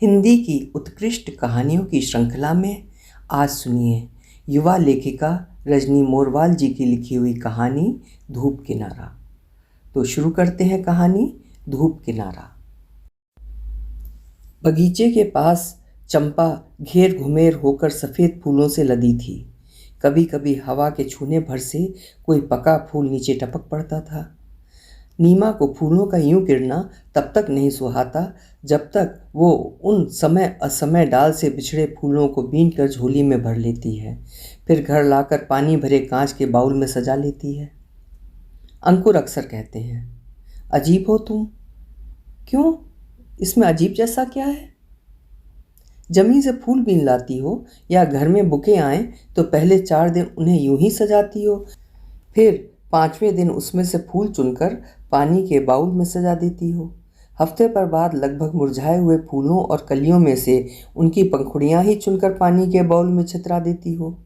हिंदी की उत्कृष्ट कहानियों की श्रृंखला में आज सुनिए युवा लेखिका रजनी मोरवाल जी की लिखी हुई कहानी धूप किनारा। तो शुरू करते हैं कहानी धूप किनारा। बगीचे के पास चंपा घेर घुमेर होकर सफ़ेद फूलों से लदी थी। कभी कभी हवा के छूने भर से कोई पका फूल नीचे टपक पड़ता था। नीमा को फूलों का यूं गिरना तब तक नहीं सुहाता जब तक वो उन समय असमय डाल से बिछड़े फूलों को बीन कर झोली में भर लेती है, फिर घर लाकर पानी भरे कांच के बाउल में सजा लेती है। अंकुर अक्सर कहते हैं, अजीब हो तुम। क्यों, इसमें अजीब जैसा क्या है? जमीन से फूल बीन लाती हो या घर में बुके आए तो पहले 4 दिन उन्हें यूं ही सजाती हो, फिर 5वें दिन उसमें से फूल चुनकर पानी के बाउल में सजा देती हो। हफ्ते पर बाद लगभग मुरझाए हुए फूलों और कलियों में से उनकी पंखुड़ियां ही चुनकर पानी के बाउल में छितरा देती हो।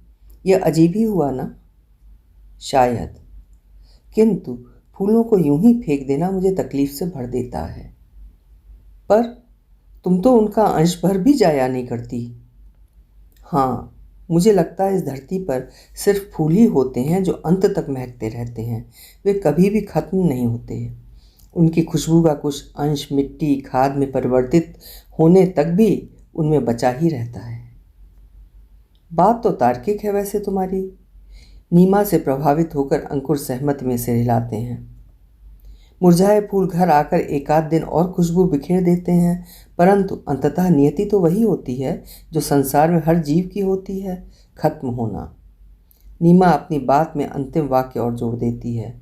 यह अजीब ही हुआ ना? शायद, किंतु फूलों को यूं ही फेंक देना मुझे तकलीफ से भर देता है। पर तुम तो उनका अंश भर भी जाया नहीं करती। हाँ, मुझे लगता है इस धरती पर सिर्फ फूल ही होते हैं जो अंत तक महकते रहते हैं। वे कभी भी खत्म नहीं होते। उनकी खुशबू का कुछ अंश मिट्टी खाद में परिवर्तित होने तक भी उनमें बचा ही रहता है। बात तो तार्किक है वैसे तुम्हारी। नीमा से प्रभावित होकर अंकुर सहमत में सिर हिलाते हैं। मुरझाए फूल घर आकर एकाध दिन और खुशबू बिखेर देते हैं, परंतु अंततः नियति तो वही होती है जो संसार में हर जीव की होती है, खत्म होना। नीमा अपनी बात में अंतिम वाक्य और जोड़ देती है,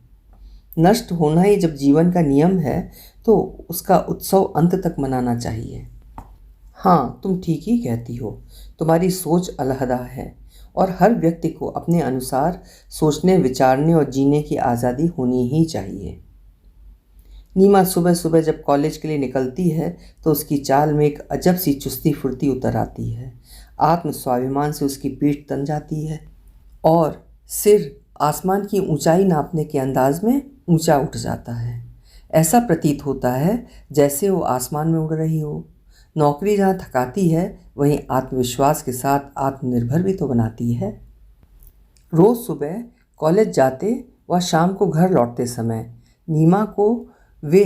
नष्ट होना ही जब जीवन का नियम है तो उसका उत्सव अंत तक मनाना चाहिए। हाँ, तुम ठीक ही कहती हो। तुम्हारी सोच अलहदा है और हर व्यक्ति को अपने अनुसार सोचने विचारने और जीने की आज़ादी होनी ही चाहिए। नीमा सुबह सुबह जब कॉलेज के लिए निकलती है तो उसकी चाल में एक अजब सी चुस्ती फुर्ती उतर आती है। आत्म स्वाभिमान से उसकी पीठ तन जाती है और सिर आसमान की ऊंचाई नापने के अंदाज में ऊंचा उठ जाता है। ऐसा प्रतीत होता है जैसे वो आसमान में उड़ रही हो। नौकरी जहाँ थकाती है वहीं आत्मविश्वास के साथ आत्मनिर्भर भी तो बनाती है। रोज़ सुबह कॉलेज जाते व शाम को घर लौटते समय नीमा को वे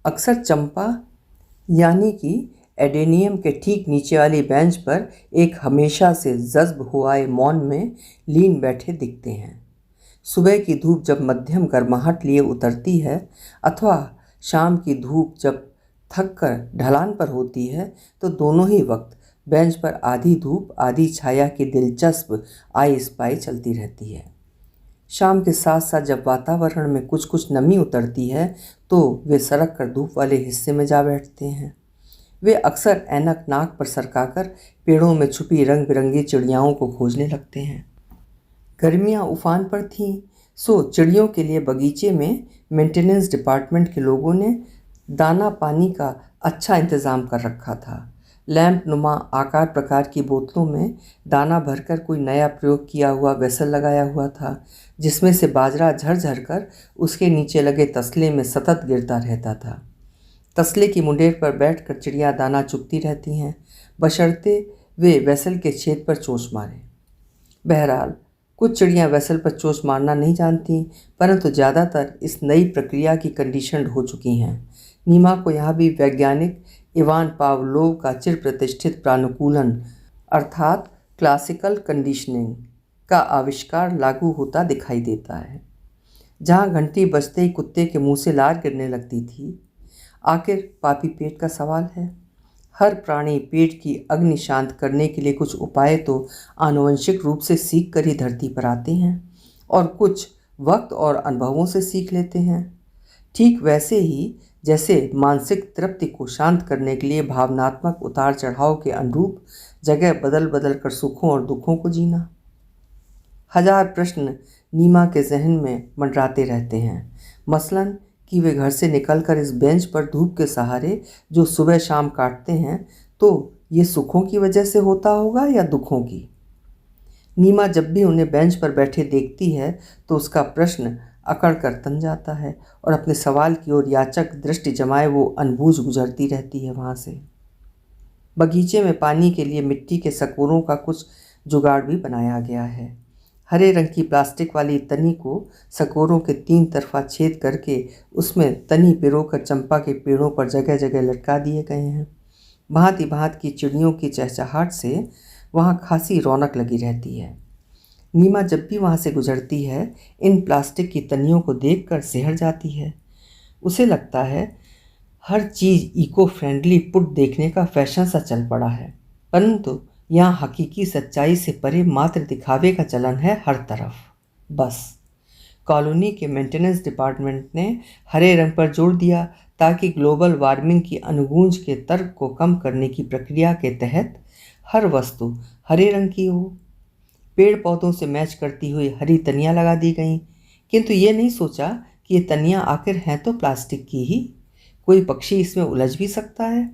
अक्सर चंपा यानी कि एडेनियम के ठीक नीचे वाली बेंच पर एक हमेशा से जज्ब हुए मौन में लीन बैठे दिखते हैं। सुबह की धूप जब मध्यम गर्माहट लिए उतरती है अथवा शाम की धूप जब थक कर ढलान पर होती है तो दोनों ही वक्त बेंच पर आधी धूप आधी छाया की दिलचस्प आई स्पाई चलती रहती है। शाम के साथ साथ जब वातावरण में कुछ कुछ नमी उतरती है तो वे सरक कर धूप वाले हिस्से में जा बैठते हैं। वे अक्सर ऐनक नाक पर सरकाकर पेड़ों में छुपी रंग बिरंगी चिड़ियाओं को खोजने लगते हैं। गर्मियाँ उफान पर थीं, सो चिड़ियों के लिए बगीचे में मेंटेनेंस डिपार्टमेंट के लोगों ने दाना पानी का अच्छा इंतज़ाम कर रखा था। लैंप नुमा आकार प्रकार की बोतलों में दाना भरकर कोई नया प्रयोग किया हुआ वेसल लगाया हुआ था, जिसमें से बाजरा झरझर कर उसके नीचे लगे तसले में सतत गिरता रहता था। तसले की मुंडेर पर बैठकर चिड़िया दाना चुगती रहती हैं, बशर्ते वे वेसल के छेद पर चोंच मारें। बहरहाल कुछ चिड़ियाँ वेसल पर चोंच मारना नहीं जानती, परंतु ज़्यादातर इस नई प्रक्रिया की कंडीशनड हो चुकी हैं। नीमा को यहाँ भी वैज्ञानिक इवान पावलोव का चिर प्रतिष्ठित प्रानुकूलन अर्थात क्लासिकल कंडीशनिंग का आविष्कार लागू होता दिखाई देता है। जहाँ घंटी बजते ही कुत्ते के मुंह से लार गिरने लगती थी, आखिर पापी पेट का सवाल है। हर प्राणी पेट की अग्नि शांत करने के लिए कुछ उपाय तो आनुवंशिक रूप से सीख कर ही धरती पर आते हैं और कुछ वक्त और अनुभवों से सीख लेते हैं। ठीक वैसे ही जैसे मानसिक तृप्ति को शांत करने के लिए भावनात्मक उतार चढ़ाव के अनुरूप जगह बदल बदल कर सुखों और दुखों को जीना। हजार प्रश्न नीमा के जहन में मंडराते रहते हैं। मसलन कि वे घर से निकलकर इस बेंच पर धूप के सहारे जो सुबह शाम काटते हैं तो ये सुखों की वजह से होता होगा या दुखों की। नीमा जब भी उन्हें बेंच पर बैठे देखती है तो उसका प्रश्न अकड़ कर तन जाता है और अपने सवाल की ओर याचक दृष्टि जमाए वो अनबूझ गुजरती रहती है वहाँ से। बगीचे में पानी के लिए मिट्टी के सकोरों का कुछ जुगाड़ भी बनाया गया है। हरे रंग की प्लास्टिक वाली तनी को सकोरों के 3 तरफा छेद करके उसमें तनी पिरोकर चंपा के पेड़ों पर जगह जगह लटका दिए गए हैं। भांति भांति की चिड़ियों की चहचहाट से वहाँ खासी रौनक लगी रहती है। नीमा जब भी वहाँ से गुजरती है इन प्लास्टिक की तनियों को देखकर सिहर जाती है। उसे लगता है हर चीज़ इको फ्रेंडली पुट देखने का फैशन सा चल पड़ा है, परंतु यहाँ हकीकी सच्चाई से परे मात्र दिखावे का चलन है हर तरफ। बस कॉलोनी के मेंटेनेंस डिपार्टमेंट ने हरे रंग पर जोर दिया ताकि ग्लोबल वार्मिंग की अनुगूंज के तर्क को कम करने की प्रक्रिया के तहत हर वस्तु हरे रंग की हो। पेड़ पौधों से मैच करती हुई हरी तनियाँ लगा दी गईं, किंतु ये नहीं सोचा कि ये तनियाँ आखिर हैं तो प्लास्टिक की ही, कोई पक्षी इसमें उलझ भी सकता है।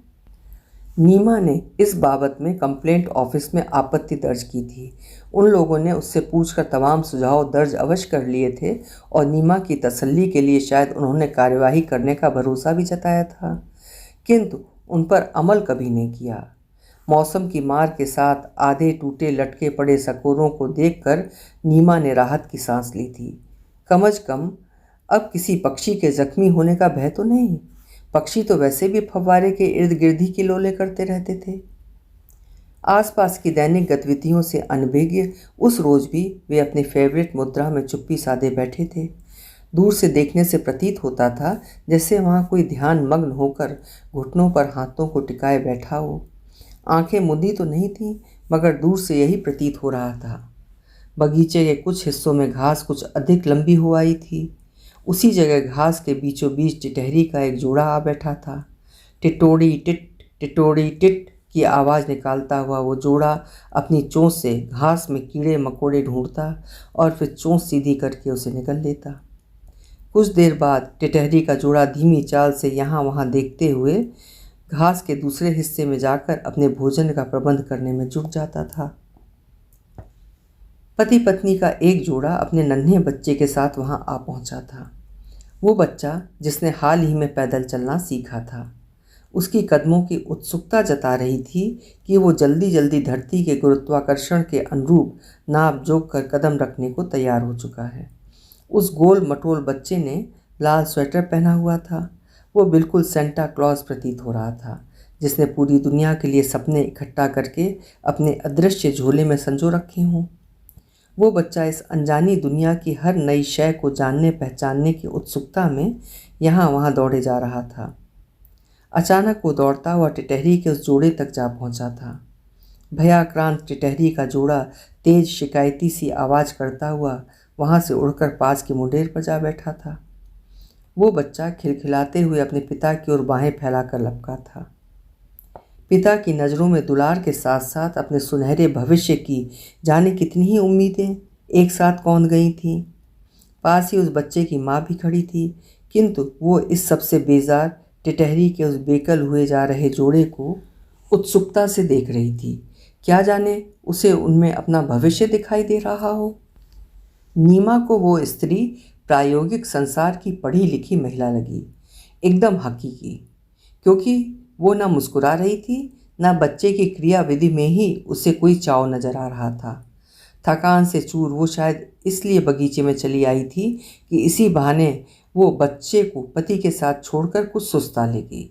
नीमा ने इस बाबत में कंप्लेंट ऑफिस में आपत्ति दर्ज की थी। उन लोगों ने उससे पूछकर तमाम सुझाव दर्ज अवश्य कर लिए थे और नीमा की तसल्ली के लिए शायद उन्होंने कार्यवाही करने का भरोसा भी जताया था, किंतु उन पर अमल कभी नहीं किया। मौसम की मार के साथ आधे टूटे लटके पड़े सकोरों को देखकर नीमा ने राहत की सांस ली थी। कम अज कम अब किसी पक्षी के जख्मी होने का भय तो नहीं। पक्षी तो वैसे भी फव्वारे के इर्द गिर्द ही किलोले करते रहते थे। आसपास की दैनिक गतिविधियों से अनभिज्ञ उस रोज भी वे अपनी फेवरेट मुद्रा में चुप्पी साधे बैठे थे। दूर से देखने से प्रतीत होता था जैसे वहाँ कोई ध्यान मग्न होकर घुटनों पर हाथों को टिकाए बैठा हो। आंखें मुंदी तो नहीं थीं, मगर दूर से यही प्रतीत हो रहा था। बगीचे के कुछ हिस्सों में घास कुछ अधिक लंबी हो आई थी। उसी जगह घास के बीचों बीच टिटहरी का एक जोड़ा आ बैठा था। टिटोड़ी टिट की आवाज़ निकालता हुआ वो जोड़ा अपनी चोंच से घास में कीड़े मकोड़े ढूंढता और फिर चोंच सीधी करके उसे निगल लेता। कुछ देर बाद टिटहरी का जोड़ा धीमी चाल से यहाँ वहाँ देखते हुए घास के दूसरे हिस्से में जाकर अपने भोजन का प्रबंध करने में जुट जाता था। पति पत्नी का एक जोड़ा अपने नन्हे बच्चे के साथ वहां आ पहुंचा था। वो बच्चा जिसने हाल ही में पैदल चलना सीखा था, उसकी कदमों की उत्सुकता जता रही थी कि वो जल्दी जल्दी धरती के गुरुत्वाकर्षण के अनुरूप नाप जोक कर कदम रखने को तैयार हो चुका है। उस गोल मटोल बच्चे ने लाल स्वेटर पहना हुआ था। वो बिल्कुल सेंटा क्लॉज प्रतीत हो रहा था, जिसने पूरी दुनिया के लिए सपने इकट्ठा करके अपने अदृश्य झोले में संजो रखे हों। वो बच्चा इस अनजानी दुनिया की हर नई शय को जानने पहचानने की उत्सुकता में यहाँ वहाँ दौड़े जा रहा था। अचानक वो दौड़ता हुआ टिटहरी के उस जोड़े तक जा पहुँचा था। भयाक्रांत टिटहरी का जोड़ा तेज शिकायती सी आवाज़ करता हुआ वहाँ से उड़कर पास की मुंडेर पर जा बैठा था। वो बच्चा खिलखिलाते हुए अपने पिता की ओर बाहें फैलाकर लपका था। पिता की नज़रों में दुलार के साथ साथ अपने सुनहरे भविष्य की जाने कितनी ही उम्मीदें एक साथ कौंध गई थीं। पास ही उस बच्चे की माँ भी खड़ी थी, किंतु वो इस सबसे बेजार टिटहरी के उस बेकल हुए जा रहे जोड़े को उत्सुकता से देख रही थी। क्या जाने उसे उनमें अपना भविष्य दिखाई दे रहा हो। नीमा को वो स्त्री प्रायोगिक संसार की पढ़ी लिखी महिला लगी, एकदम हकीकी, क्योंकि वो न मुस्कुरा रही थी, न बच्चे की क्रिया विधि में ही उसे कोई चाव नजर आ रहा था। थकान से चूर वो शायद इसलिए बगीचे में चली आई थी कि इसी बहाने वो बच्चे को पति के साथ छोड़कर कुछ सुस्ता लेगी।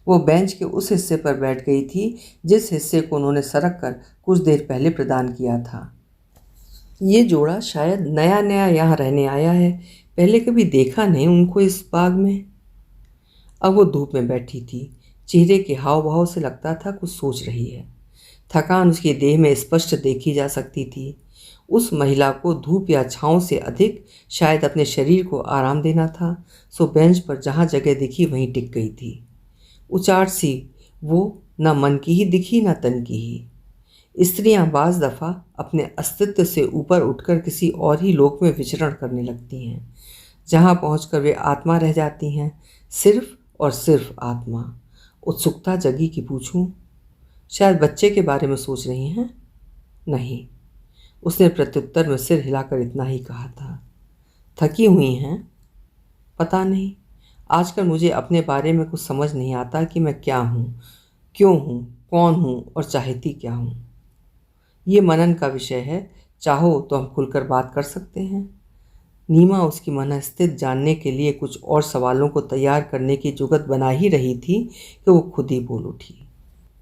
वो बेंच के उस हिस्से पर बैठ गई थी जिस हिस्से को उन्होंने सरक कर कुछ देर पहले प्रदान किया था। ये जोड़ा शायद नया नया यहाँ रहने आया है, पहले कभी देखा नहीं उनको इस बाग में। अब वो धूप में बैठी थी, चेहरे के हाव भाव से लगता था कुछ सोच रही है। थकान उसकी देह में स्पष्ट देखी जा सकती थी। उस महिला को धूप या छाँव से अधिक शायद अपने शरीर को आराम देना था, सो बेंच पर जहाँ जगह दिखी वहीं टिक गई थी। उचाट सी वो न मन की ही दिखी न तन की ही। स्त्रियां बाज़ दफ़ा अपने अस्तित्व से ऊपर उठकर किसी और ही लोक में विचरण करने लगती हैं, जहाँ पहुंचकर वे आत्मा रह जाती हैं, सिर्फ और सिर्फ आत्मा। उत्सुकता जगी कि पूछूं, शायद बच्चे के बारे में सोच रही हैं? नहीं, उसने प्रत्युत्तर में सिर हिलाकर इतना ही कहा था। थकी हुई हैं? पता नहीं, आजकल मुझे अपने बारे में कुछ समझ नहीं आता कि मैं क्या हूँ, क्यों हूँ, कौन हूँ और चाहती क्या हूँ। ये मनन का विषय है, चाहो तो हम खुलकर बात कर सकते हैं। नीमा उसकी मनस्थिति जानने के लिए कुछ और सवालों को तैयार करने की जुगत बना ही रही थी कि वो खुद ही बोल उठी।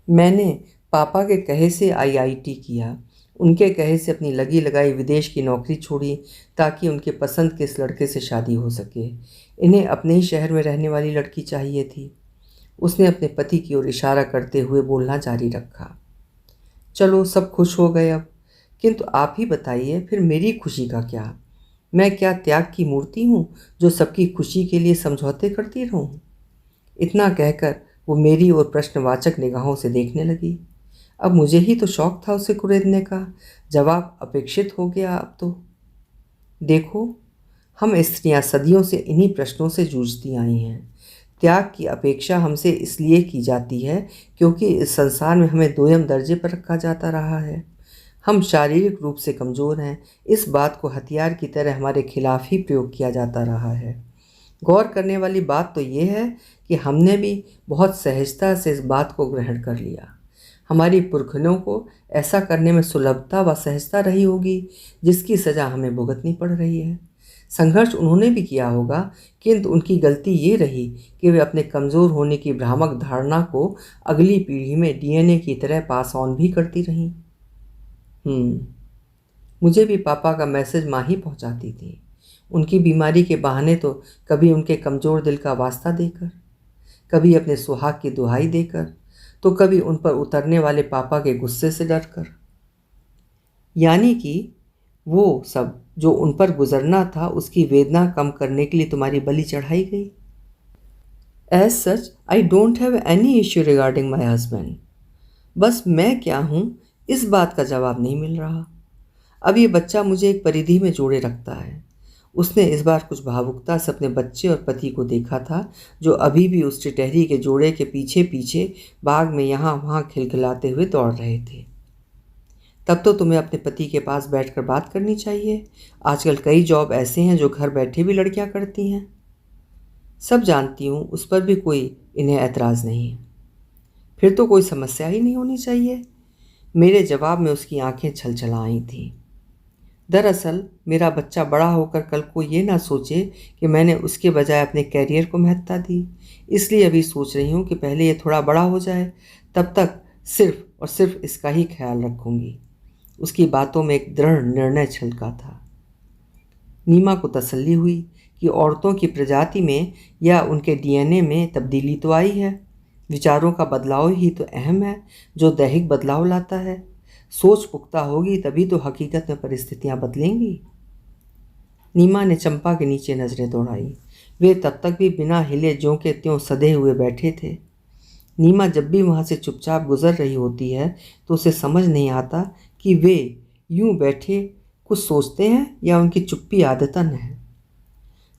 मैंने पापा के कहे से आईआईटी किया, उनके कहे से अपनी लगी लगाई विदेश की नौकरी छोड़ी ताकि उनके पसंद के इस लड़के से शादी हो सके। इन्हें अपने ही शहर में रहने वाली लड़की चाहिए थी। उसने अपने पति की ओर इशारा करते हुए बोलना जारी रखा। चलो सब खुश हो गए अब, किंतु आप ही बताइए फिर मेरी खुशी का क्या। मैं क्या त्याग की मूर्ति हूँ जो सबकी खुशी के लिए समझौते करती रहूँ। इतना कहकर वो मेरी ओर प्रश्नवाचक निगाहों से देखने लगी। अब मुझे ही तो शौक था उसे कुरेदने का, जवाब अपेक्षित हो गया अब तो। देखो, हम स्त्रियां सदियों से इन्हीं प्रश्नों से जूझती आई हैं। त्याग की अपेक्षा हमसे इसलिए की जाती है क्योंकि इस संसार में हमें दोयम दर्जे पर रखा जाता रहा है। हम शारीरिक रूप से कमज़ोर हैं, इस बात को हथियार की तरह हमारे खिलाफ ही प्रयोग किया जाता रहा है। गौर करने वाली बात तो ये है कि हमने भी बहुत सहजता से इस बात को ग्रहण कर लिया। हमारी पुरखनों को ऐसा करने में सुलभता व सहजता रही होगी, जिसकी सज़ा हमें भुगतनी पड़ रही है। संघर्ष उन्होंने भी किया होगा, किंतु उनकी गलती ये रही कि वे अपने कमज़ोर होने की भ्रामक धारणा को अगली पीढ़ी में डीएनए की तरह पास ऑन भी करती रहीं। मुझे भी पापा का मैसेज माँ ही पहुँचाती थी। उनकी बीमारी के बहाने तो कभी उनके कमज़ोर दिल का वास्ता देकर, कभी अपने सुहाग की दुहाई देकर, तो कभी उन पर उतरने वाले पापा के गुस्से से डरकर। यानी कि वो सब जो उन पर गुजरना था उसकी वेदना कम करने के लिए तुम्हारी बलि चढ़ाई गई। As such I don't have any issue regarding my husband. बस मैं क्या हूँ इस बात का जवाब नहीं मिल रहा। अब ये बच्चा मुझे एक परिधि में जोड़े रखता है। उसने इस बार कुछ भावुकता से अपने बच्चे और पति को देखा था, जो अभी भी उस टिटहरी के जोड़े के पीछे पीछे बाग में यहाँ वहाँ खिलखिलाते हुए दौड़ रहे थे। तब तो तुम्हें अपने पति के पास बैठकर बात करनी चाहिए। आजकल कई जॉब ऐसे हैं जो घर बैठे भी लड़कियां करती हैं। सब जानती हूँ, उस पर भी कोई इन्हें ऐतराज़ नहीं है। फिर तो कोई समस्या ही नहीं होनी चाहिए। मेरे जवाब में उसकी आंखें छलछला आई थीं। दरअसल मेरा बच्चा बड़ा होकर कल को ये ना सोचे कि मैंने उसके बजाय अपने कैरियर को महत्ता दी, इसलिए अभी सोच रही हूँ कि पहले ये थोड़ा बड़ा हो जाए, तब तक सिर्फ और सिर्फ इसका ही ख्याल रखूँगी। उसकी बातों में एक दृढ़ निर्णय छलका था। नीमा को तसल्ली हुई कि औरतों की प्रजाति में या उनके डीएनए में तब्दीली तो आई है। विचारों का बदलाव ही तो अहम है जो दैहिक बदलाव लाता है। सोच पुख्ता होगी तभी तो हकीकत में परिस्थितियां बदलेंगी। नीमा ने चंपा के नीचे नजरें दौड़ाई। वे तब तक भी बिना हिले ज्यों के त्यों सधे हुए बैठे थे। नीमा जब भी वहाँ से चुपचाप गुजर रही होती है तो उसे समझ नहीं आता कि वे यूं बैठे कुछ सोचते हैं या उनकी चुप्पी आदतन है।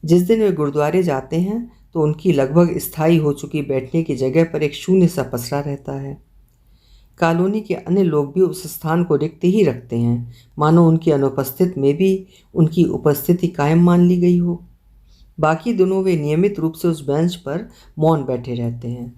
जिस दिन वे गुरुद्वारे जाते हैं तो उनकी लगभग स्थायी हो चुकी बैठने की जगह पर एक शून्य सा पसरा रहता है। कॉलोनी के अन्य लोग भी उस स्थान को रिक्त ही रखते हैं, मानो उनकी अनुपस्थिति में भी उनकी उपस्थिति कायम मान ली गई हो। बाकी दिनों वे नियमित रूप से उस बेंच पर मौन बैठे रहते हैं,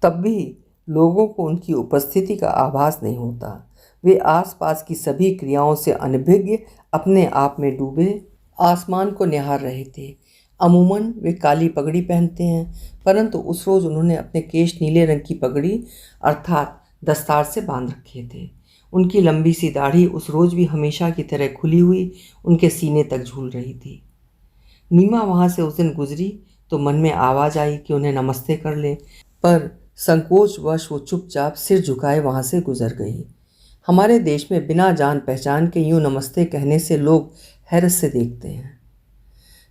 तब भी लोगों को उनकी उपस्थिति का आभास नहीं होता। वे आसपास की सभी क्रियाओं से अनभिज्ञ अपने आप में डूबे आसमान को निहार रहे थे। अमूमन वे काली पगड़ी पहनते हैं, परंतु उस रोज़ उन्होंने अपने केश नीले रंग की पगड़ी अर्थात दस्तार से बांध रखे थे। उनकी लंबी सी दाढ़ी उस रोज़ भी हमेशा की तरह खुली हुई उनके सीने तक झूल रही थी। नीमा वहाँ से उस दिन गुजरी तो मन में आवाज़ आई कि उन्हें नमस्ते कर ले, पर संकोचवश वो चुपचाप सिर झुकाए वहाँ से गुजर गई। हमारे देश में बिना जान पहचान के यूँ नमस्ते कहने से लोग हैरत से देखते हैं।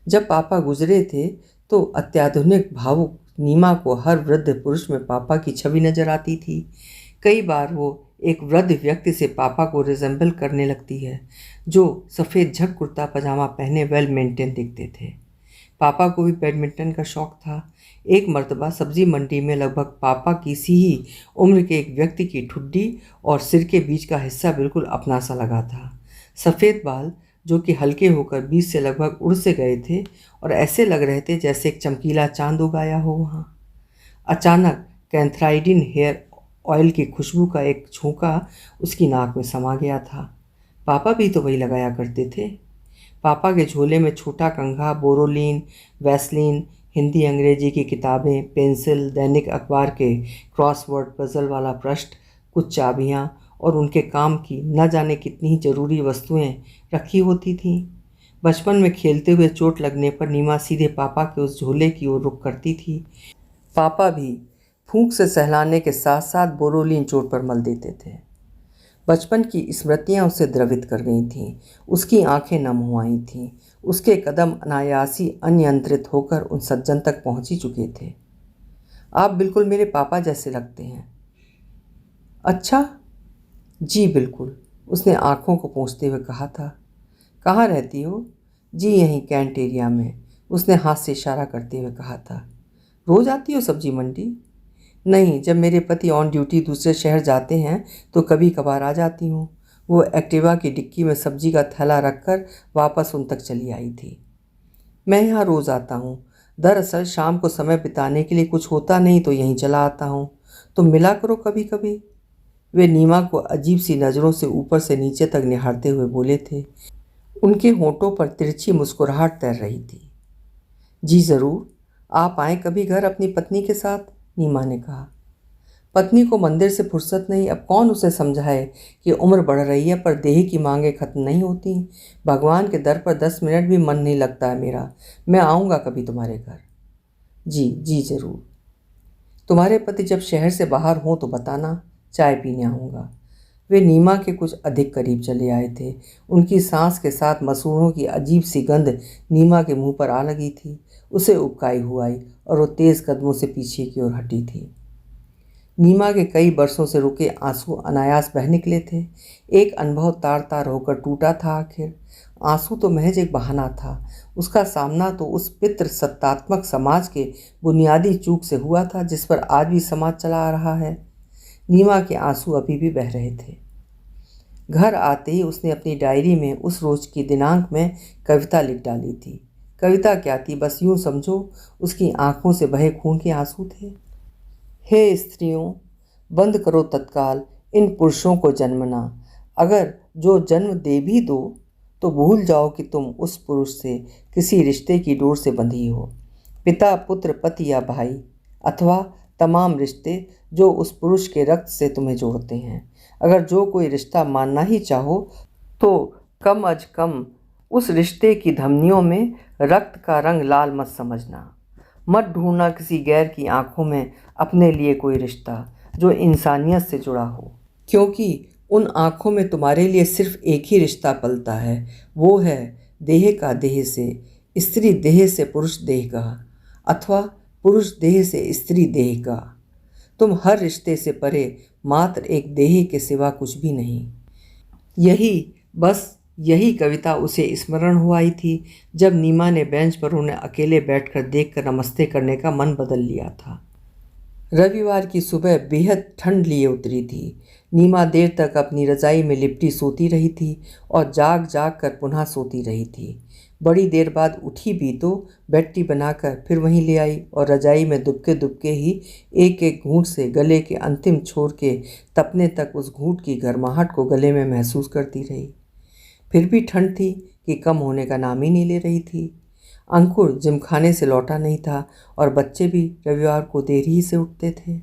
जब पापा गुजरे थे तो अत्याधुनिक भावुक नीमा को हर वृद्ध पुरुष में पापा की छवि नजर आती थी। कई बार वो एक वृद्ध व्यक्ति से पापा को रिजेंबल करने लगती है, जो सफ़ेद झक कुर्ता पजामा पहने वेल मेंटेन दिखते थे। पापा को भी बैडमिंटन का शौक़ था। एक मर्तबा सब्जी मंडी में लगभग पापा की सी ही उम्र के एक व्यक्ति की ठुड्डी और सिर के बीच का हिस्सा बिल्कुल अपना सा लगा था। सफ़ेद बाल जो कि हल्के होकर बीच से लगभग उड़ से गए थे और ऐसे लग रहे थे जैसे एक चमकीला चांद उगाया हो वहाँ। अचानक कैंथ्राइडिन हेयर ऑयल की खुशबू का एक झोंका उसकी नाक में समा गया था। पापा भी तो वही लगाया करते थे। पापा के झोले में छोटा कंघा, बोरोलीन, वैसलीन, हिंदी अंग्रेजी की किताबें, पेंसिल, दैनिक अखबार के क्रॉसवर्ड पजल वाला पृष्ठ, कुछ चाबियाँ और उनके काम की न जाने कितनी ही जरूरी वस्तुएं रखी होती थीं। बचपन में खेलते हुए चोट लगने पर नीमा सीधे पापा के उस झोले की ओर रुख करती थी। पापा भी फूंक से सहलाने के साथ साथ बोरोलीन चोट पर मल देते थे। बचपन की स्मृतियां उसे द्रवित कर गई थीं। उसकी आंखें नम हो आई थीं। उसके कदम अनायासी अनियंत्रित होकर उन सज्जन तक पहुंच ही चुके थे। आप बिल्कुल मेरे पापा जैसे लगते हैं। अच्छा, जी बिल्कुल, उसने आंखों को पोंछते हुए कहा था। कहाँ रहती हो? जी यहीं कैंट एरिया में, उसने हाथ से इशारा करते हुए कहा था। रोज आती हो सब्जी मंडी? नहीं, जब मेरे पति ऑन ड्यूटी दूसरे शहर जाते हैं तो कभी कभार आ जाती हूँ। वो एक्टिवा की डिक्की में सब्जी का थैला रखकर वापस उन तक चली आई थी। मैं यहाँ रोज़ आता हूँ। दरअसल शाम को समय बिताने के लिए कुछ होता नहीं तो यहीं चला आता हूँ। तो मिला करो कभी कभी। वे नीमा को अजीब सी नज़रों से ऊपर से नीचे तक निहारते हुए बोले थे। उनके होंठों पर तिरछी मुस्कुराहट तैर रही थी। जी ज़रूर, आप आए कभी घर अपनी पत्नी के साथ, नीमा ने कहा। पत्नी को मंदिर से फुर्सत नहीं, अब कौन उसे समझाए कि उम्र बढ़ रही है पर देह की मांगें खत्म नहीं होती। भगवान के दर पर 10 मिनट भी मन नहीं लगता है मेरा। मैं आऊँगा कभी तुम्हारे घर। जी जी ज़रूर। तुम्हारे पति जब शहर से बाहर हों तो बताना, चाय पीने आऊँगा। वे नीमा के कुछ अधिक करीब चले आए थे। उनकी सांस के साथ मसूड़ों की अजीब सी गंध नीमा के मुंह पर आ लगी थी। उसे उबकाई हुआ आई और वो तेज़ कदमों से पीछे की ओर हटी थी। नीमा के कई बरसों से रुके आंसू अनायास बह निकले थे। एक अनुभव तार तार होकर टूटा था आखिर। आंसू तो महज एक बहाना था। उसका सामना तो उस पितृ सत्तात्मक समाज के बुनियादी चूक से हुआ था जिस पर आज भी समाज चला आ रहा है। नीमा के आंसू अभी भी बह रहे थे। घर आते ही उसने अपनी डायरी में उस रोज की दिनांक में कविता लिख डाली थी। कविता क्या थी, बस यूं समझो उसकी आंखों से बहे खून के आंसू थे। हे स्त्रियों, बंद करो तत्काल इन पुरुषों को जन्मना। अगर जो जन्म दे भी दो तो भूल जाओ कि तुम उस पुरुष से किसी रिश्ते की डोर से बंधी हो। पिता, पुत्र, पति या भाई, अथवा तमाम रिश्ते जो उस पुरुष के रक्त से तुम्हें जोड़ते हैं। अगर जो कोई रिश्ता मानना ही चाहो तो कम अज कम उस रिश्ते की धमनियों में रक्त का रंग लाल मत समझना। मत ढूंढना किसी गैर की आंखों में अपने लिए कोई रिश्ता जो इंसानियत से जुड़ा हो, क्योंकि उन आंखों में तुम्हारे लिए सिर्फ एक ही रिश्ता पलता है। वो है देह का देह से, स्त्री देह से पुरुष देह का, अथवा पुरुष देह से स्त्री देह का। तुम हर रिश्ते से परे मात्र एक देह के सिवा कुछ भी नहीं। यही कविता उसे स्मरण हो आई थी जब नीमा ने बेंच पर उन्हें अकेले बैठकर देखकर नमस्ते करने का मन बदल लिया था। रविवार की सुबह बेहद ठंड लिए उतरी थी। नीमा देर तक अपनी रजाई में लिपटी सोती रही थी और जाग जाग कर पुनः सोती रही थी। बड़ी देर बाद उठी भी तो बेड टी बनाकर फिर वहीं ले आई और रजाई में दुबके दुबके ही एक एक घूंट से गले के अंतिम छोर के तपने तक उस घूंट की गर्माहट को गले में महसूस करती रही। फिर भी ठंड थी कि कम होने का नाम ही नहीं ले रही थी। अंकुर जिमखाने से लौटा नहीं था और बच्चे भी रविवार को देर ही से उठते थे।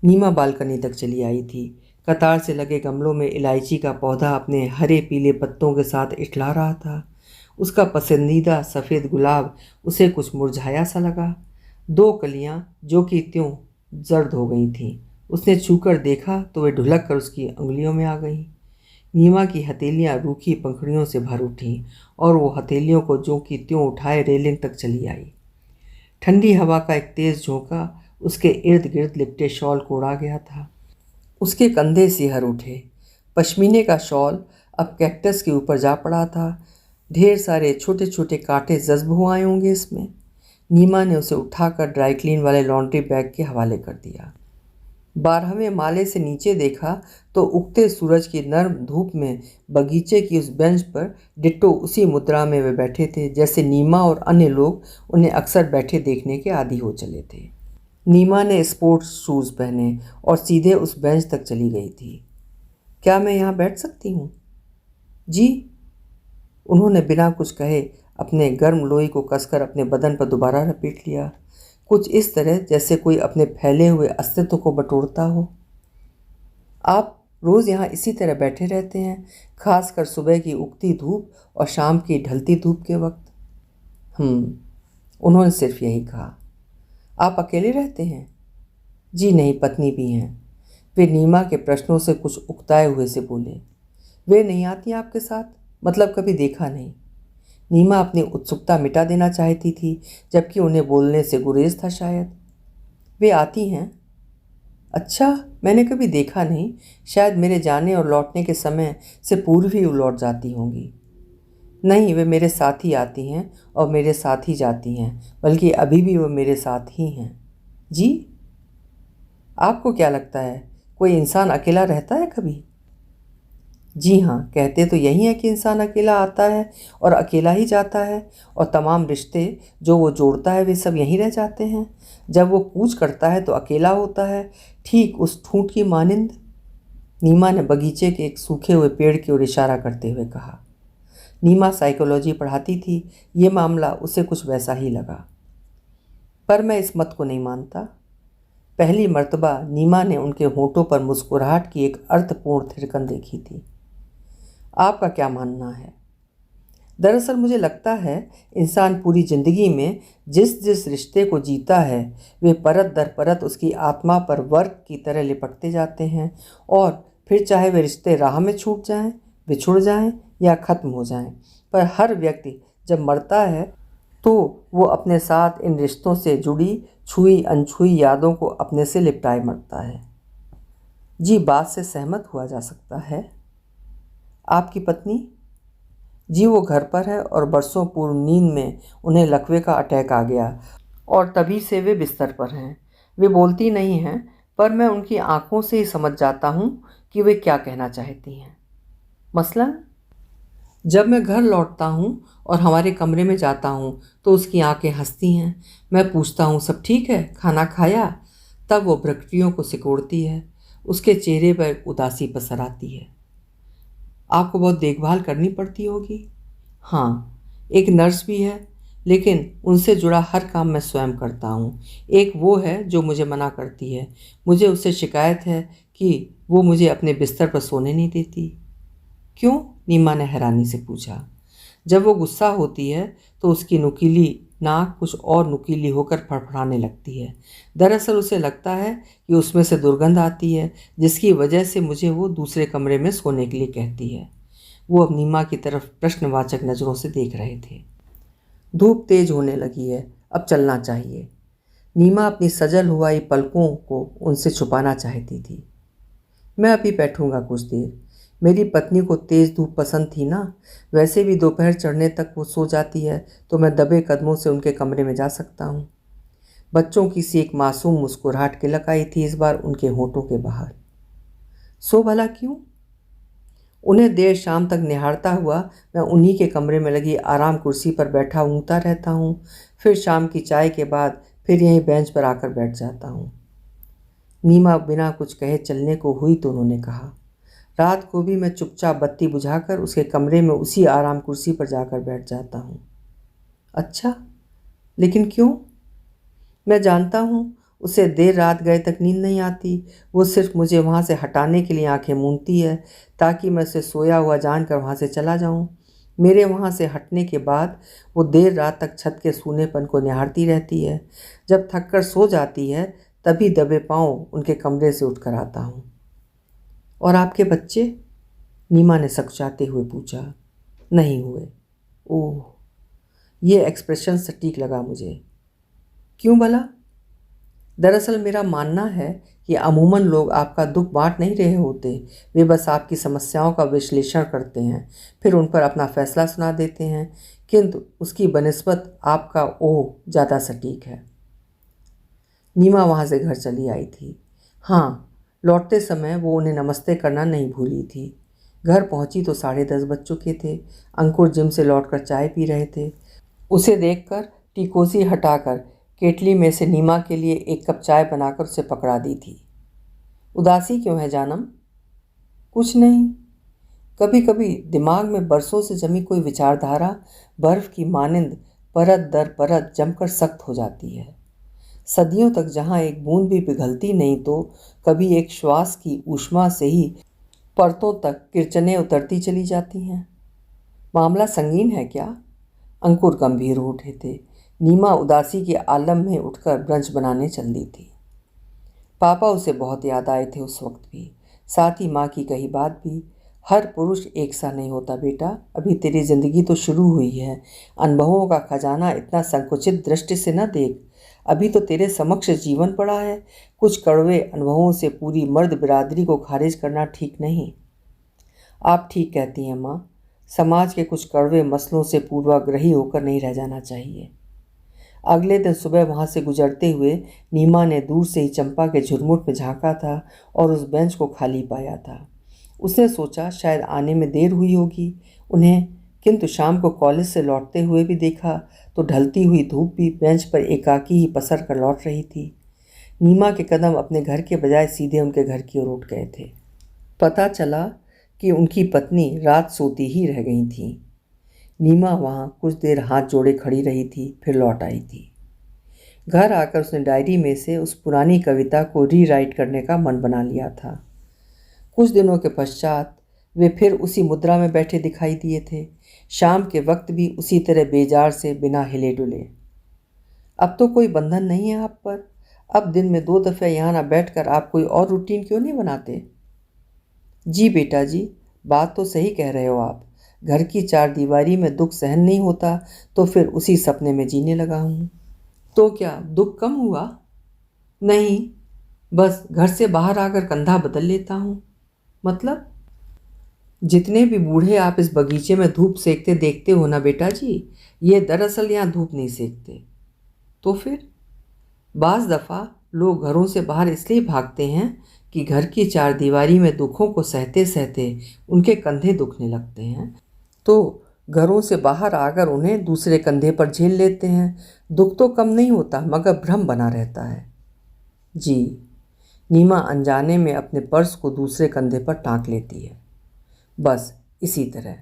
नीमा बालकनी तक चली आई थी। कतार से लगे गमलों में इलायची का पौधा अपने हरे पीले पत्तों के साथ इठला रहा था। उसका पसंदीदा सफ़ेद गुलाब उसे कुछ मुरझाया सा लगा। 2 कलियां जो कि त्यों जर्द हो गई थीं। उसने छूकर देखा तो वे ढुलक कर उसकी उंगलियों में आ गईं। नीमा की हथेलियां रूखी पंखुड़ियों से भर उठीं और वो हथेलियों को ज्यों की त्यों उठाए रेलिंग तक चली आई। ठंडी हवा का एक तेज़ झोंका उसके इर्द गिर्द लिपटे शॉल को उड़ा गया था। उसके कंधे सिहर उठे। पश्मीने का शॉल अब कैक्टस के ऊपर जा पड़ा था। ढेर सारे छोटे छोटे कांटे जज्ब हो आए होंगे इसमें। नीमा ने उसे उठाकर ड्राई क्लीन वाले लॉन्ड्री बैग के हवाले कर दिया। 12वें माले से नीचे देखा तो उगते सूरज की नर्म धूप में बगीचे की उस बेंच पर डिट्टो उसी मुद्रा में वे बैठे थे जैसे नीमा और अन्य लोग उन्हें अक्सर बैठे देखने के आदी हो चले थे। नीमा ने स्पोर्ट्स शूज़ पहने और सीधे उस बेंच तक चली गई थी। क्या मैं यहाँ बैठ सकती हूँ? जी। उन्होंने बिना कुछ कहे अपने गर्म लोई को कसकर अपने बदन पर दोबारा लपेट लिया, कुछ इस तरह जैसे कोई अपने फैले हुए अस्तित्व को बटोरता हो। आप रोज़ यहाँ इसी तरह बैठे रहते हैं, खासकर सुबह की उगती धूप और शाम की ढलती धूप के वक्त? उन्होंने सिर्फ यही कहा। आप अकेले रहते हैं? जी नहीं, पत्नी भी हैं। वे नीमा के प्रश्नों से कुछ उकताए हुए से बोले। वे नहीं आती आपके साथ? मतलब कभी देखा नहीं। नीमा अपनी उत्सुकता मिटा देना चाहती थी, जबकि उन्हें बोलने से गुरेज था शायद। वे आती हैं? अच्छा, मैंने कभी देखा नहीं। शायद मेरे जाने और लौटने के समय से पूर्व ही वो लौट जाती होंगी। नहीं, वे मेरे साथ ही आती हैं और मेरे साथ ही जाती हैं, बल्कि अभी भी वो मेरे साथ ही हैं। जी? आपको क्या लगता है, कोई इंसान अकेला रहता है कभी? जी हाँ, कहते तो यही है कि इंसान अकेला आता है और अकेला ही जाता है, और तमाम रिश्ते जो वो जोड़ता है वे सब यहीं रह जाते हैं। जब वो कूच करता है तो अकेला होता है, ठीक उस ठूंठ की मानिंद। नीमा ने बगीचे के एक सूखे हुए पेड़ की ओर इशारा करते हुए कहा। नीमा साइकोलॉजी पढ़ाती थी, ये मामला उसे कुछ वैसा ही लगा। पर मैं इस मत को नहीं मानता। पहली मर्तबा नीमा ने उनके होठों पर मुस्कुराहट की एक अर्थपूर्ण थिरकन देखी थी। आपका क्या मानना है? दरअसल मुझे लगता है इंसान पूरी जिंदगी में जिस जिस रिश्ते को जीता है वे परत दर परत उसकी आत्मा पर वर्क की तरह लिपटते जाते हैं, और फिर चाहे वे रिश्ते राह में छूट जाएं, बिछुड़ जाएं या ख़त्म हो जाएं, पर हर व्यक्ति जब मरता है तो वो अपने साथ इन रिश्तों से जुड़ी छुई अनछुई यादों को अपने से लिपटाए मरता है। जी, बात से सहमत हुआ जा सकता है। आपकी पत्नी? जी, वो घर पर है और बरसों पूर्व नींद में उन्हें लकवे का अटैक आ गया और तभी से वे बिस्तर पर हैं। वे बोलती नहीं हैं, पर मैं उनकी आंखों से ही समझ जाता हूँ कि वे क्या कहना चाहती हैं। मसलन जब मैं घर लौटता हूँ और हमारे कमरे में जाता हूँ तो उसकी आंखें हंसती हैं। मैं पूछता हूँ, सब ठीक है, खाना खाया? तब वो भ्रुकुटियों को सिकोड़ती है। उसके चेहरे पर उदासी पसर आती है। आपको बहुत देखभाल करनी पड़ती होगी? हाँ, एक नर्स भी है, लेकिन उनसे जुड़ा हर काम मैं स्वयं करता हूँ। एक वो है जो मुझे मना करती है। मुझे उससे शिकायत है कि वो मुझे अपने बिस्तर पर सोने नहीं देती। क्यों? नीमा ने हैरानी से पूछा। जब वो गुस्सा होती है तो उसकी नुकीली नाक कुछ और नुकीली होकर फड़फड़ाने लगती है। दरअसल उसे लगता है कि उसमें से दुर्गंध आती है, जिसकी वजह से मुझे वो दूसरे कमरे में सोने के लिए कहती है। वो अब नीमा की तरफ प्रश्नवाचक नज़रों से देख रहे थे। धूप तेज होने लगी है, अब चलना चाहिए। नीमा अपनी सजल हुई पलकों को उनसे छुपाना चाहती थी। मैं अभी बैठूंगा कुछ देर। मेरी पत्नी को तेज़ धूप पसंद थी ना, वैसे भी दोपहर चढ़ने तक वो सो जाती है, तो मैं दबे कदमों से उनके कमरे में जा सकता हूँ। बच्चों की सी एक मासूम मुस्कुराहट किलक आई थी इस बार उनके होठों के बाहर। सो भला क्यों? उन्हें देर शाम तक निहारता हुआ मैं उन्हीं के कमरे में लगी आराम कुर्सी पर बैठा ऊँगता रहता हूँ। फिर शाम की चाय के बाद फिर यहीं बेंच पर आकर बैठ जाता हूँ। नीमा बिना कुछ कहे चलने को हुई तो उन्होंने कहा। रात को भी मैं चुपचाप बत्ती बुझाकर उसके कमरे में उसी आराम कुर्सी पर जाकर बैठ जाता हूँ। अच्छा, लेकिन क्यों? मैं जानता हूँ उसे देर रात गए तक नींद नहीं आती। वो सिर्फ मुझे वहाँ से हटाने के लिए आंखें मूंदती है, ताकि मैं उसे सोया हुआ जानकर वहाँ से चला जाऊँ। मेरे वहाँ से हटने के बाद वो देर रात तक छत के सूनेपन को निहारती रहती है। जब थककर सो जाती है तभी दबे पाँव उनके कमरे से उठकर आता हूँ। और आपके बच्चे? नीमा ने सकचाते हुए पूछा। नहीं हुए। ओह, ये एक्सप्रेशन सटीक लगा मुझे। क्यों भला? दरअसल मेरा मानना है कि अमूमन लोग आपका दुख बांट नहीं रहे होते। वे बस आपकी समस्याओं का विश्लेषण करते हैं, फिर उन पर अपना फैसला सुना देते हैं, किंतु उसकी बनिस्बत आपका ओह ज़्यादा सटीक है। नीमा वहाँ से घर चली आई थी। हाँ, लौटते समय वो उन्हें नमस्ते करना नहीं भूली थी। घर पहुंची तो 10:30 बज चुके थे। अंकुर जिम से लौटकर चाय पी रहे थे। उसे देखकर टीकोसी हटाकर केटली में से नीमा के लिए एक कप चाय बनाकर उसे पकड़ा दी थी। उदासी क्यों है जानम? कुछ नहीं। कभी कभी दिमाग में बरसों से जमी कोई विचारधारा बर्फ की मानिंद परत दर परत जमकर सख्त हो जाती है। सदियों तक जहाँ एक बूंद भी पिघलती नहीं, तो कभी एक श्वास की ऊष्मा से ही परतों तक किरचनें उतरती चली जाती हैं। मामला संगीन है क्या? अंकुर गंभीर हो उठे थे। नीमा उदासी के आलम में उठकर ब्रंच बनाने चल दी थी। पापा उसे बहुत याद आए थे उस वक्त भी, साथ ही माँ की कही बात भी। हर पुरुष एक सा नहीं होता बेटा, अभी तेरी जिंदगी तो शुरू हुई है। अनुभवों का खजाना इतना संकुचित दृष्टि से न देख। अभी तो तेरे समक्ष जीवन पड़ा है। कुछ कड़वे अनुभवों से पूरी मर्द बिरादरी को खारिज करना ठीक नहीं। आप ठीक कहती हैं माँ, समाज के कुछ कड़वे मसलों से पूर्वाग्रही होकर नहीं रह जाना चाहिए। अगले दिन सुबह वहाँ से गुजरते हुए नीमा ने दूर से ही चंपा के झुरमुट में झांका था और उस बेंच को खाली पाया था। उसने सोचा शायद आने में देर हुई होगी उन्हें, किंतु शाम को कॉलेज से लौटते हुए भी देखा तो ढलती हुई धूप भी बेंच पर एकाकी ही पसर कर लौट रही थी। नीमा के कदम अपने घर के बजाय सीधे उनके घर की ओर उठ गए थे। पता चला कि उनकी पत्नी रात सोती ही रह गई थी। नीमा वहाँ कुछ देर हाथ जोड़े खड़ी रही थी, फिर लौट आई थी। घर आकर उसने डायरी में से उस पुरानी कविता को रीराइट करने का मन बना लिया था। कुछ दिनों के पश्चात वे फिर उसी मुद्रा में बैठे दिखाई दिए थे। शाम के वक्त भी उसी तरह बेजार से बिना हिले डुले। अब तो कोई बंधन नहीं है आप पर। अब दिन में 2 दफ़े यहाँ ना बैठकर आप कोई और रूटीन क्यों नहीं बनाते? जी बेटा जी, बात तो सही कह रहे हो आप। घर की 4 दीवारी में दुख सहन नहीं होता तो फिर उसी सपने में जीने लगा हूँ। तो क्या दुख कम हुआ? नहीं, बस घर से बाहर आकर कंधा बदल लेता हूँ। मतलब? जितने भी बूढ़े आप इस बगीचे में धूप सेकते देखते हो ना बेटा जी, ये दरअसल यहाँ धूप नहीं सेकते। तो फिर? बाज़ दफ़ा लोग घरों से बाहर इसलिए भागते हैं कि घर की 4 दीवारी में दुखों को सहते सहते उनके कंधे दुखने लगते हैं, तो घरों से बाहर आकर उन्हें दूसरे कंधे पर झेल लेते हैं। दुख तो कम नहीं होता मगर भ्रम बना रहता है। जी। नीमा अनजाने में अपने पर्स को दूसरे कंधे पर टांक लेती है। बस इसी तरह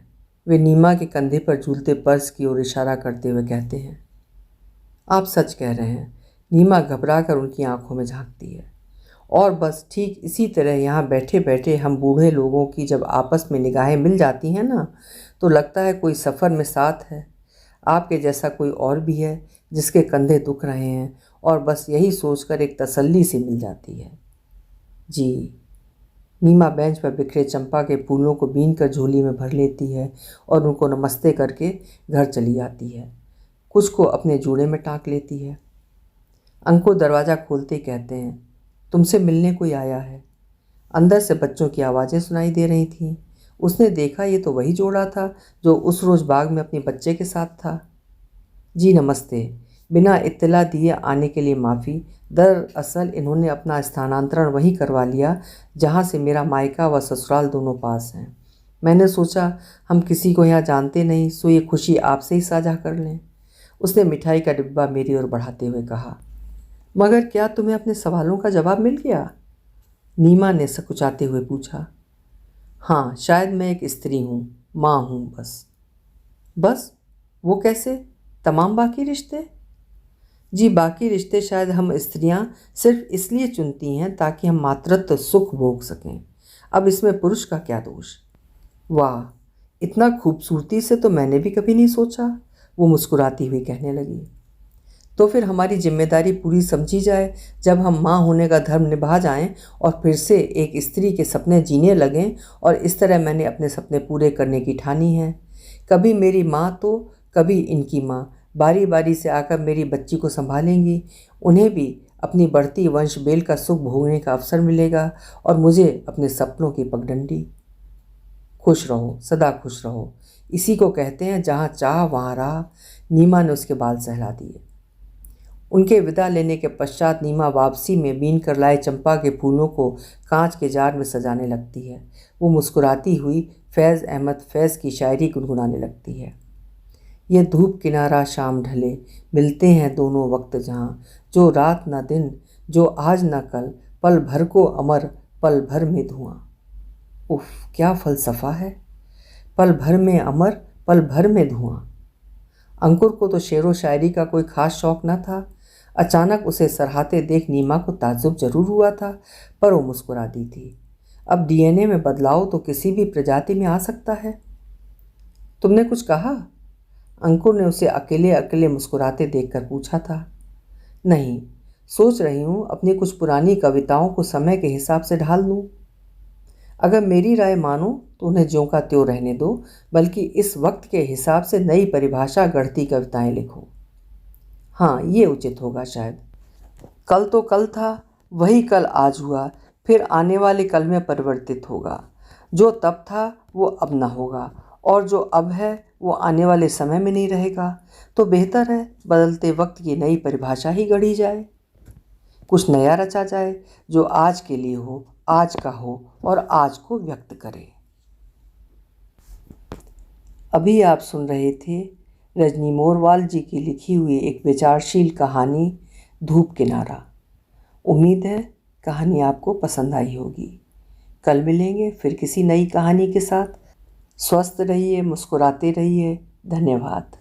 वे नीमा के कंधे पर झूलते पर्स की ओर इशारा करते हुए कहते हैं। आप सच कह रहे हैं। नीमा घबरा कर उनकी आंखों में झांकती है। और बस ठीक इसी तरह यहाँ बैठे बैठे हम बूढ़े लोगों की जब आपस में निगाहें मिल जाती हैं ना, तो लगता है कोई सफ़र में साथ है। आपके जैसा कोई और भी है जिसके कंधे दुख रहे हैं, और बस यही सोचकर एक तसल्ली सी मिल जाती है। जी। नीमा बेंच पर बिखरे चंपा के फूलों को बीन कर झोली में भर लेती है और उनको नमस्ते करके घर चली जाती है। कुछ को अपने जूड़े में टाँक लेती है। अंकुर दरवाज़ा खोलते ही कहते हैं, तुमसे मिलने कोई आया है। अंदर से बच्चों की आवाज़ें सुनाई दे रही थीं। उसने देखा ये तो वही जोड़ा था जो उस रोज़ बाग में अपने बच्चे के साथ था। जी नमस्ते। बिना इत्तला दिए आने के लिए माफ़ी। दरअसल इन्होंने अपना स्थानांतरण वहीं करवा लिया जहाँ से मेरा मायका व ससुराल दोनों पास हैं। मैंने सोचा हम किसी को यहाँ जानते नहीं, सो ये खुशी आपसे ही साझा कर लें। उसने मिठाई का डिब्बा मेरी ओर बढ़ाते हुए कहा। मगर क्या तुम्हें अपने सवालों का जवाब मिल गया? नीमा ने सकुचाते हुए पूछा। हाँ, शायद मैं एक स्त्री हूँ, माँ हूँ बस। बस? वो कैसे? तमाम बाकी रिश्ते? जी, बाकी रिश्ते शायद हम स्त्रियां सिर्फ इसलिए चुनती हैं ताकि हम मातृत्व सुख भोग सकें। अब इसमें पुरुष का क्या दोष? वाह, इतना खूबसूरती से तो मैंने भी कभी नहीं सोचा, वो मुस्कुराती हुई कहने लगी। तो फिर हमारी जिम्मेदारी पूरी समझी जाए जब हम माँ होने का धर्म निभा जाएं और फिर से एक स्त्री के सपने जीने लगें। और इस तरह मैंने अपने सपने पूरे करने की ठानी है। कभी मेरी माँ तो कभी इनकी माँ बारी बारी से आकर मेरी बच्ची को संभालेंगी। उन्हें भी अपनी बढ़ती वंश बेल का सुख भोगने का अवसर मिलेगा और मुझे अपने सपनों की पगडंडी। खुश रहो, सदा खुश रहो, इसी को कहते हैं जहाँ चाह वहाँ राह। नीमा ने उसके बाल सहला दिए। उनके विदा लेने के पश्चात नीमा वापसी में बीन कर लाए चंपा के फूलों को कांच के जार में सजाने लगती है। वो मुस्कुराती हुई फैज़ अहमद फैज़ की शायरी गुनगुनाने लगती है। ये धूप किनारा शाम ढले, मिलते हैं दोनों वक्त जहाँ, जो रात न दिन, जो आज न कल, पल भर को अमर, पल भर में धुआं। उफ, क्या फ़लसफ़ा है। पल भर में अमर, पल भर में धुआं। अंकुर को तो शेरो शायरी का कोई ख़ास शौक़ न था। अचानक उसे सराहते देख नीमा को ताज्जुब जरूर हुआ था, पर वो मुस्कुरा दी थी। अब डीएनए में बदलाव तो किसी भी प्रजाति में आ सकता है। तुमने कुछ कहा? अंकुर ने उसे अकेले अकेले मुस्कुराते देखकर पूछा था। नहीं, सोच रही हूँ अपनी कुछ पुरानी कविताओं को समय के हिसाब से ढाल लूँ। अगर मेरी राय मानो तो उन्हें ज्यों का त्यों रहने दो, बल्कि इस वक्त के हिसाब से नई परिभाषा गढ़ती कविताएं लिखो। हाँ, ये उचित होगा शायद। कल तो कल था, वही कल आज हुआ, फिर आने वाले कल में परिवर्तित होगा। जो तब था वो अब ना होगा, और जो अब है वो आने वाले समय में नहीं रहेगा। तो बेहतर है बदलते वक्त की नई परिभाषा ही गढ़ी जाए, कुछ नया रचा जाए जो आज के लिए हो, आज का हो और आज को व्यक्त करे। अभी आप सुन रहे थे रजनी मोरवाल जी की लिखी हुई एक विचारशील कहानी धूप किनारा। उम्मीद है कहानी आपको पसंद आई होगी। कल मिलेंगे फिर किसी नई कहानी के साथ। स्वस्थ रहिए, मुस्कुराते रहिए। धन्यवाद।